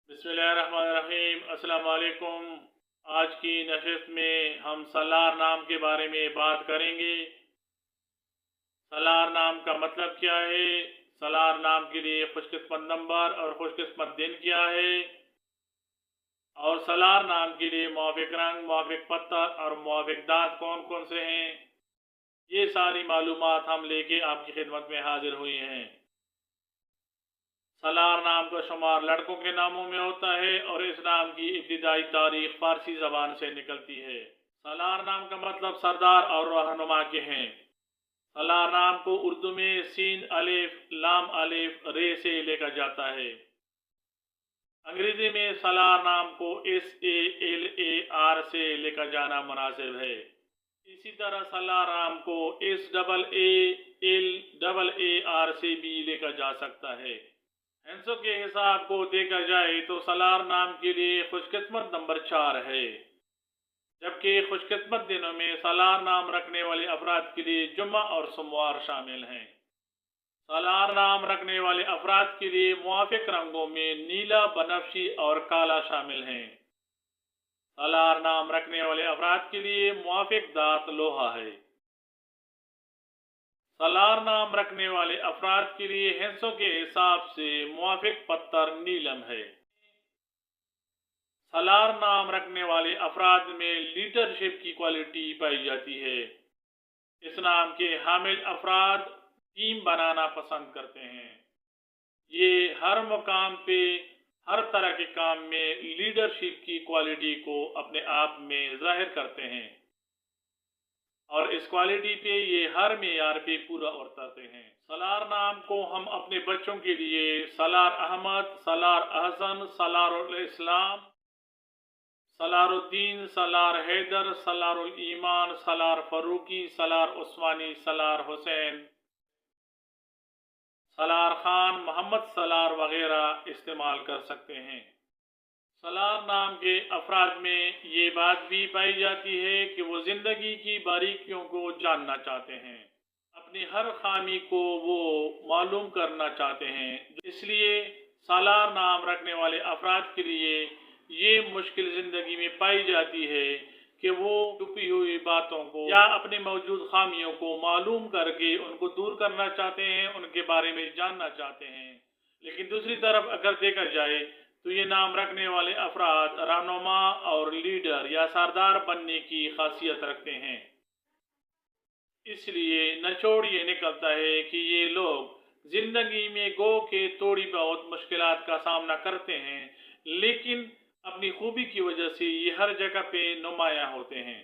बिस्मिल्लाहिर्रहमानिर्रहीम। अस्सलाम वालेकुम। आज की नशिस्त में हम सलार नाम के बारे में बात करेंगे। सलार नाम का मतलब क्या है, सलार नाम के लिए खुशकिस्मत नंबर और खुशकिस्मत दिन क्या है, और सलार नाम के लिए मुआफ़िक रंग, मुआफ़िक पत्थर और मुआफ़िक दांत कौन कौन से हैं, ये सारी मालूमात हम लेके आपकी खिदमत में हाजिर हुए हैं। सलार नाम का शुमार लड़कों के नामों में होता है और इस नाम की इब्तिदाई तारीख फारसी ज़बान से निकलती है। सलार नाम का मतलब सरदार और रहनुमा के हैं। सलार नाम को उर्दू में सीन अलिफ लाम अलिफ रे से लेकर जाता है। अंग्रेजी में सलार नाम को SALAR से लेकर जाना मुनासिब है। इसी तरह सलार नाम को SAALAR से भी लेकर जा सकता है। हिस्सों के हिसाब को देखा जाए तो सलार नाम के लिए खुशकिस्मत नंबर 4 है, जबकि खुशकिस्मत दिनों में सलार नाम रखने वाले अफराद के लिए जुम्मा और सोमवार शामिल हैं। सलार नाम रखने वाले अफराद के लिए मुआफ़िक रंगों में नीला, बनफशी और काला शामिल हैं। सलार नाम रखने वाले अफराद के लिए मुआफ़िक दांत लोहा है। सलार नाम रखने वाले अफराद के लिए हिस्सों के हिसाब से मुआफ़िक पत्थर नीलम है। सलार नाम रखने वाले अफराद में लीडरशिप की क्वालिटी पाई जाती है। इस नाम के हामिल अफराद टीम बनाना पसंद करते हैं। ये हर मुकाम पे हर तरह के काम में लीडरशिप की क्वालिटी को अपने आप में ज़ाहिर करते हैं और इस क्वालिटी पे ये हर मेयार पे पूरा उतरते हैं। सलार नाम को हम अपने बच्चों के लिए सलार अहमद, सलार अहसन, सलारुल इस्लाम, सलारुद्दीन, सलार हैदर, सलारुल ईमान, सलार फरूकी, सलार उस्मानी, सलार हुसैन, सलार खान, मोहम्मद सलार वगैरह इस्तेमाल कर सकते हैं। सलार नाम के अफराद में ये बात भी पाई जाती है कि वो ज़िंदगी की बारीकियों को जानना चाहते हैं, अपनी हर खामी को वो मालूम करना चाहते हैं। इसलिए सलार नाम रखने वाले अफराद के लिए ये मुश्किल ज़िंदगी में पाई जाती है कि वो छुपी हुई बातों को या अपनी मौजूद खामियों को मालूम करके उनको दूर करना चाहते हैं, उनके बारे में जानना चाहते हैं। लेकिन दूसरी तरफ अगर देखा जाए तो ये नाम रखने वाले अफराद रहनुमा और लीडर या सरदार बनने की खासियत रखते हैं। इसलिए निचोड़ ये निकलता है कि ये लोग ज़िंदगी में गो के थोड़ी बहुत मुश्किलात का सामना करते हैं, लेकिन अपनी खूबी की वजह से ये हर जगह पे नुमायां होते हैं।